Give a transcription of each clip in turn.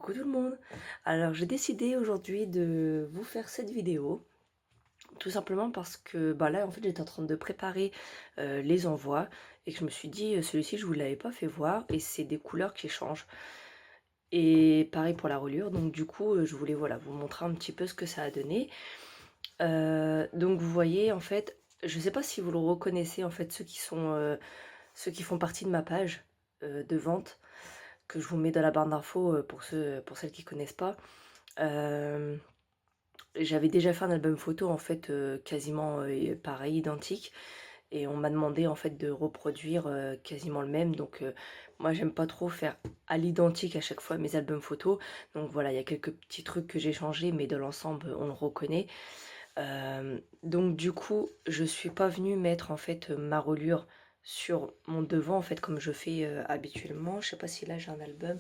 Coucou tout le monde. Alors j'ai décidé aujourd'hui de vous faire cette vidéo, tout simplement parce que là en fait j'étais en train de préparer les envois et que je me suis dit celui-ci je vous l'avais pas fait voir et c'est des couleurs qui changent. Et pareil pour la reliure, donc du coup je voulais voilà vous montrer un petit peu ce que ça a donné. Donc vous voyez en fait, je sais pas si vous le reconnaissez en fait ceux qui font partie de ma page de vente que je vous mets dans la barre d'infos pour celles qui connaissent pas. Hem, J'avais déjà fait un album photo en fait, quasiment, pareil, identique et on m'a demandé en fait de reproduire, quasiment le même donc moi j'aime pas trop faire à l'identique à chaque fois mes albums photos donc voilà, il y a quelques petits trucs que j'ai changés mais dans l'ensemble, on le reconnaît. Donc du coup, je suis pas venue mettre en fait, ma reliure sur mon devant en fait comme je fais, habituellement. Je sais pas si là j'ai un album.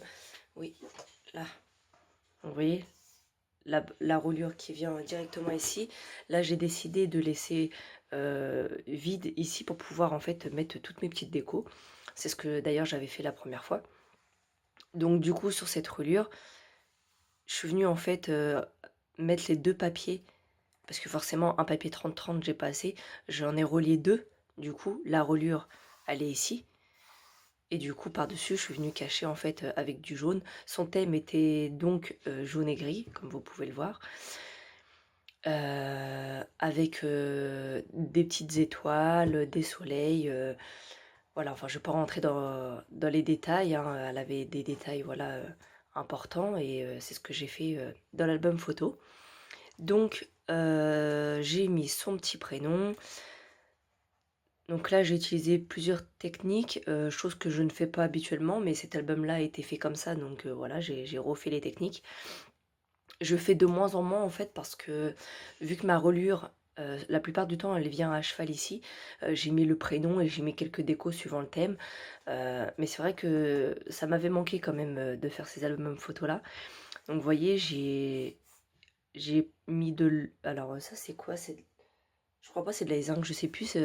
Oui, là, vous voyez? La reliure qui vient directement ici. Là, j'ai décidé de laisser vide ici pour pouvoir en fait mettre toutes mes petites décos. C'est ce que d'ailleurs j'avais fait la première fois. Donc du coup, sur cette reliure, je suis venue en fait mettre les deux papiers parce que forcément un papier 30-30 j'ai pas assez. J'en ai relié deux. Du coup, la reliure, elle est ici. Et du coup, par-dessus, je suis venue cacher en fait avec du jaune. Son thème était donc jaune et gris, comme vous pouvez le voir. Avec des petites étoiles, des soleils, voilà, enfin je vais pas rentrer dans les détails, hein, elle avait des détails voilà, importants et c'est ce que j'ai fait dans l'album photo. Donc j'ai mis son petit prénom. Donc là j'ai utilisé plusieurs techniques, chose que je ne fais pas habituellement, mais cet album-là a été fait comme ça, donc voilà, j'ai refait les techniques. Je fais de moins en moins en fait parce que vu que ma reliure, la plupart du temps elle vient à cheval ici, j'ai mis le prénom et j'ai mis quelques décos suivant le thème. Mais c'est vrai que ça m'avait manqué quand même, de faire ces albums photos là. Donc vous voyez j'ai mis de alors ça c'est quoi? Je crois pas c'est de la zinc, je sais plus,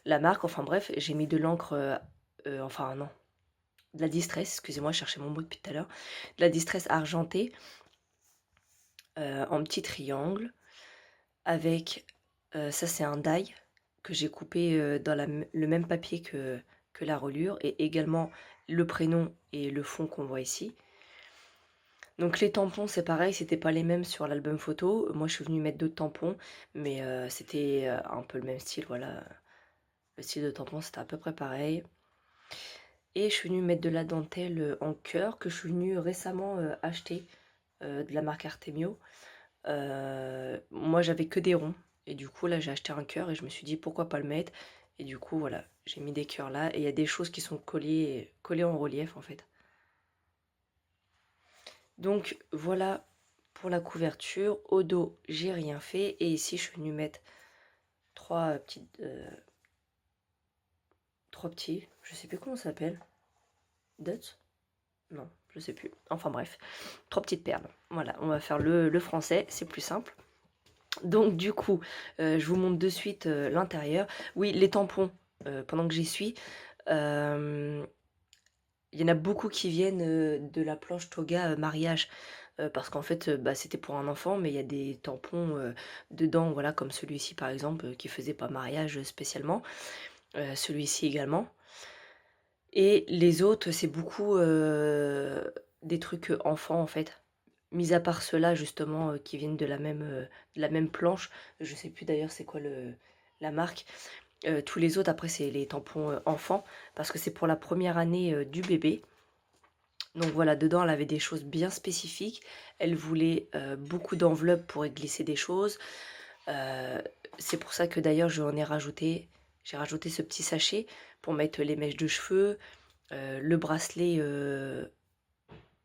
la marque, enfin bref, j'ai mis de l'encre, enfin non, de la distress, excusez-moi, je cherchais mon mot depuis tout à l'heure. De la distress argentée, en petit triangle. Avec, ça c'est un die que j'ai coupé, dans le même papier que la reliure et également le prénom et le fond qu'on voit ici. Donc les tampons c'est pareil, c'était pas les mêmes sur l'album photo. Moi je suis venue mettre d'autres tampons, mais c'était, un peu le même style, voilà. Le style de tampon c'était à peu près pareil. Et je suis venue mettre de la dentelle, en cœur que je suis venue récemment, acheter, de la marque Artemio. Moi j'avais que des ronds et du coup là j'ai acheté un cœur et je me suis dit pourquoi pas le mettre et du coup voilà j'ai mis des cœurs là et il y a des choses qui sont collées en relief en fait. Donc voilà pour la couverture. Au dos j'ai rien fait et ici je suis venue mettre trois petits, je sais plus comment ça s'appelle, dots, non je sais plus, enfin bref, trois petites perles. Voilà, on va faire le français, c'est plus simple. Donc du coup, je vous montre de suite, l'intérieur. Oui, les tampons, pendant que j'y suis, il y en a beaucoup qui viennent, de la planche Toga, mariage, parce qu'en fait, c'était pour un enfant, mais il y a des tampons, dedans, voilà, comme celui-ci par exemple, qui faisait pas mariage, spécialement, celui-ci également et les autres, c'est beaucoup, des trucs, enfants, en fait. Mis à part ceux-là justement, qui viennent de la même planche, je sais plus d'ailleurs c'est quoi la marque. Tous les autres après c'est les tampons, enfants parce que c'est pour la première année, du bébé. Donc voilà, dedans elle avait des choses bien spécifiques. Elle voulait, beaucoup d'enveloppes pour y glisser des choses. Heu, c'est pour ça que d'ailleurs j'ai rajouté ce petit sachet pour mettre les mèches de cheveux, le bracelet,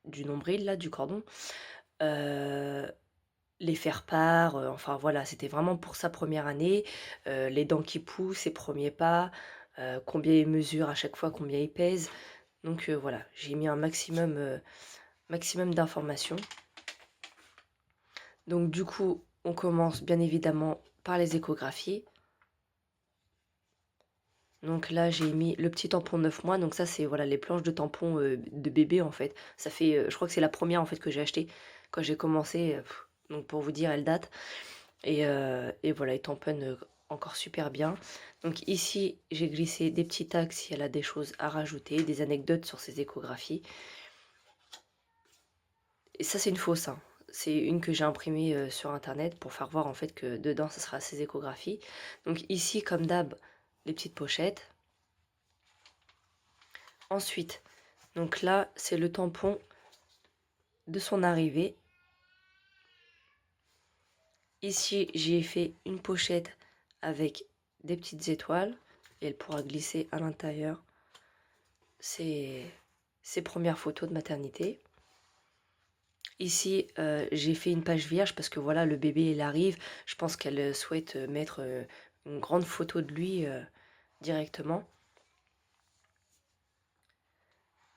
du nombril là, du cordon. Heu Les faire-part, enfin voilà, c'était vraiment pour sa première année, les dents qui poussent, ses premiers pas, combien il mesure à chaque fois, combien il pèse. Donc voilà, j'ai mis un maximum d'informations. Donc du coup, on commence bien évidemment par les échographies. Donc là, j'ai mis le petit tampon 9 mois. Donc ça, c'est voilà les planches de tampons de bébé en fait. Ça fait, je crois que c'est la première en fait que j'ai acheté quand j'ai commencé. Donc pour vous dire, elle date. Et voilà, il tamponne encore super bien. Donc ici, j'ai glissé des petits tags si elle a des choses à rajouter, des anecdotes sur ses échographies. Et ça, c'est une fausse, hein. C'est une que j'ai imprimée sur internet pour faire voir en fait que dedans, ça sera ses échographies. Donc ici, comme d'hab, les petites pochettes. Ensuite, donc là, c'est le tampon de son arrivée. Ici, j'ai fait une pochette avec des petites étoiles et elle pourra glisser à l'intérieur ses premières photos de maternité. Ici, j'ai fait une page vierge parce que voilà, le bébé, il arrive. Je pense qu'elle souhaite mettre une grande photo de lui directement.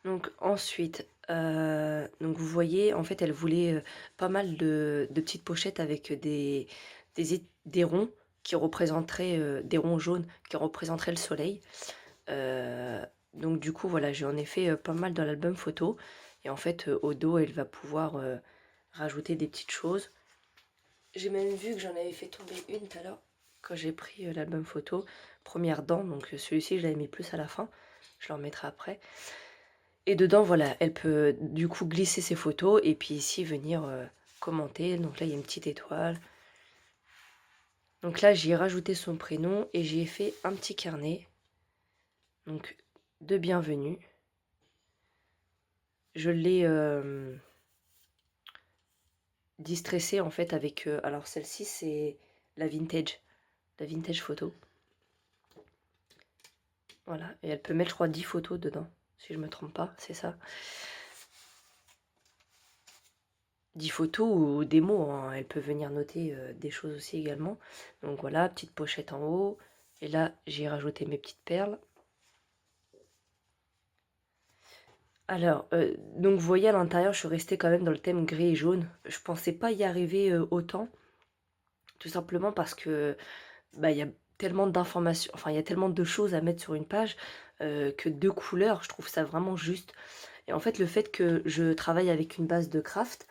Donc ensuite, donc vous voyez, en fait, elle voulait pas mal de petites pochettes avec des ronds qui représenteraient, des ronds jaunes qui représenteraient le soleil. Donc du coup, voilà, j'en ai fait pas mal dans l'album photo. Et en fait, au dos, elle va pouvoir rajouter des petites choses. J'ai même vu que j'en avais fait tomber une tout à l'heure quand j'ai pris l'album photo. Première dent, donc celui-ci, je l'avais mis plus à la fin. Je le remettrai après. Et dedans, voilà, elle peut du coup glisser ses photos et puis ici venir commenter. Donc là, il y a une petite étoile. Donc là, j'ai rajouté son prénom et j'ai fait un petit carnet. Donc, de bienvenue. Je l'ai distressé en fait avec... alors celle-ci, c'est la vintage photo. Voilà, et elle peut mettre, je crois, 10 photos dedans, si je me trompe pas, c'est ça. 10 photos ou des mots, hein. Elle peut venir noter des choses aussi également. Donc voilà, petite pochette en haut. Et là, j'ai rajouté mes petites perles. Alors, donc vous voyez à l'intérieur, je suis restée quand même dans le thème gris et jaune. Je pensais pas y arriver autant, tout simplement parce que bah, il y a tellement d'informations, enfin il y a tellement de choses à mettre sur une page que 2 couleurs, je trouve ça vraiment juste. Et en fait, le fait que je travaille avec une base de craft,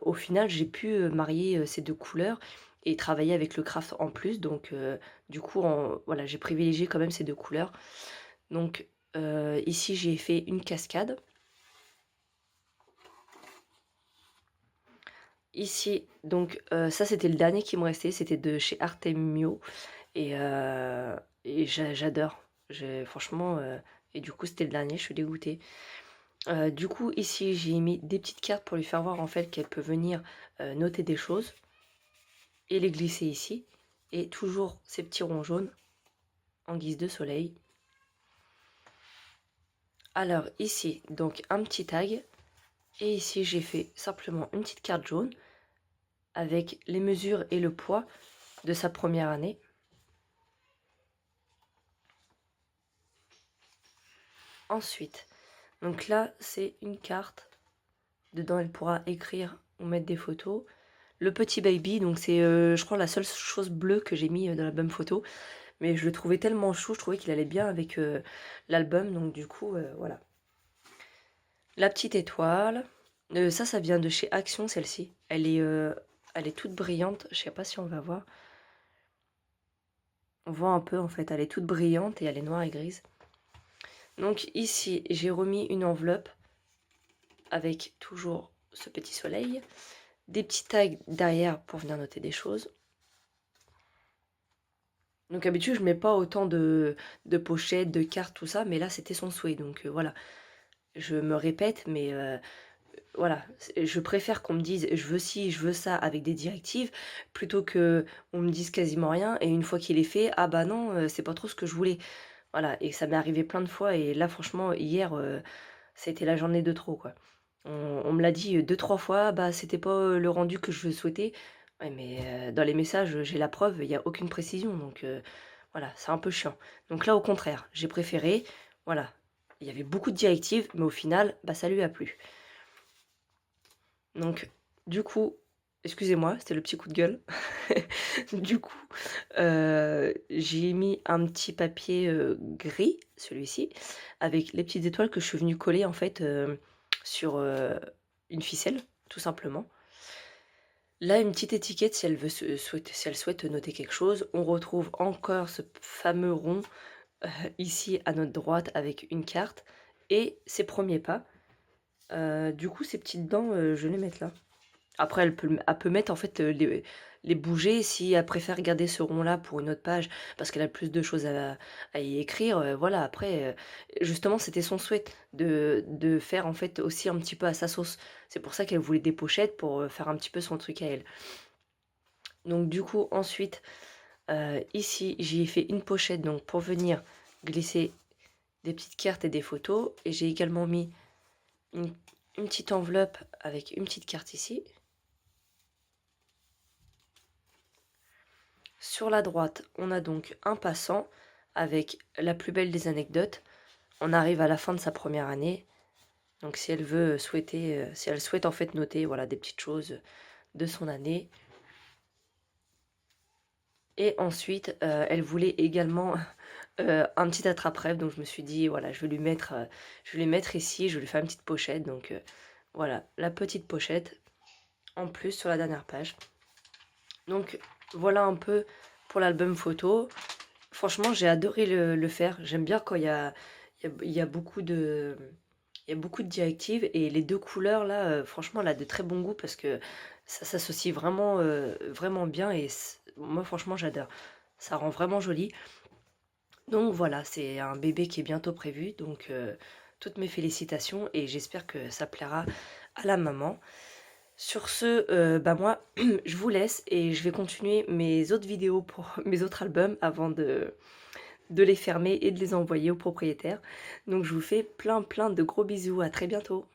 au final, j'ai pu marier ces 2 couleurs et travailler avec le craft en plus. Donc, du coup, voilà, j'ai privilégié quand même ces 2 couleurs. Donc, ici, j'ai fait une cascade. Ici, donc, ça, c'était le dernier qui me restait. C'était de chez Artemio. Et j'adore. Franchement, et du coup, c'était le dernier. Je suis dégoûtée. Du coup, ici, j'ai mis des petites cartes pour lui faire voir en fait qu'elle peut venir noter des choses et les glisser ici. Et toujours ces petits ronds jaunes en guise de soleil. Alors ici, donc un petit tag. Et ici, j'ai fait simplement une petite carte jaune avec les mesures et le poids de sa première année. Ensuite, donc là, c'est une carte. Dedans, elle pourra écrire ou mettre des photos. Le petit baby, donc c'est, je crois, la seule chose bleue que j'ai mis dans l'album photo. Mais je le trouvais tellement chou, je trouvais qu'il allait bien avec l'album. Donc du coup, voilà. La petite étoile. Ça vient de chez Action, celle-ci. Elle est toute brillante. Je sais pas si on va voir. On voit un peu, en fait. Elle est toute brillante et elle est noire et grise. Donc ici, j'ai remis une enveloppe avec toujours ce petit soleil. Des petits tags derrière pour venir noter des choses. Donc d'habitude, je mets pas autant de pochettes, de cartes, tout ça. Mais là, c'était son souhait. Donc voilà. Je me répète, mais voilà. Je préfère qu'on me dise je veux ci, je veux ça avec des directives plutôt que on me dise quasiment rien. Et une fois qu'il est fait, ah bah non, c'est pas trop ce que je voulais. Voilà. Et ça m'est arrivé plein de fois. Et là, franchement, hier, c'était la journée de trop, quoi. On me l'a dit 2-3 fois, bah c'était pas le rendu que je souhaitais. Ouais, mais dans les messages, j'ai la preuve, il n'y a aucune précision. Donc voilà, c'est un peu chiant. Donc là, au contraire, j'ai préféré, voilà, il y avait beaucoup de directives, mais au final, bah ça lui a plu. Donc du coup, Excusez-moi, c'était le petit coup de gueule. Du coup, j'ai mis un petit papier, gris, celui-ci, avec les petites étoiles que je suis venue coller en fait, sur, une ficelle, tout simplement. Là, une petite étiquette si elle souhaite noter quelque chose. On retrouve encore ce fameux rond, ici à notre droite avec une carte et ses premiers pas. Du coup, ces petites dents, je vais les mettre là. Après, elle peut mettre en fait, les bouger si elle préfère garder ce rond-là pour une autre page parce qu'elle a plus de choses à y écrire, voilà. Après, justement, c'était son souhait de faire en fait aussi un petit peu à sa sauce. C'est pour ça qu'elle voulait des pochettes pour, faire un petit peu son truc à elle. Donc du coup, ensuite, ici, j'y ai fait une pochette donc pour venir glisser des petites cartes et des photos et j'ai également mis une une petite enveloppe avec une petite carte ici. Sur la droite, on a donc un passant avec la plus belle des anecdotes. On arrive à la fin de sa première année. Donc si elle veut si elle souhaite en fait noter voilà des petites choses de son année. Et ensuite, elle voulait également un petit attrape-rêve. Donc je me suis dit voilà, je vais lui mettre ici, je vais lui faire une petite pochette. Donc voilà, la petite pochette en plus sur la dernière page. Donc voilà un peu pour l'album photo. Franchement, j'ai adoré le faire. J'aime bien quand il y a beaucoup de, il y a beaucoup de directives et les deux couleurs là, franchement, elle a de très bons goûts parce que ça s'associe vraiment, vraiment bien et moi, franchement, j'adore. Ça rend vraiment joli. Donc voilà, c'est un bébé qui est bientôt prévu. Donc toutes mes félicitations et j'espère que ça plaira à la maman. Sur ce, bah moi, je vous laisse et je vais continuer mes autres vidéos pour mes autres albums avant de les fermer et de les envoyer au propriétaire. Donc je vous fais plein plein de gros bisous, à très bientôt.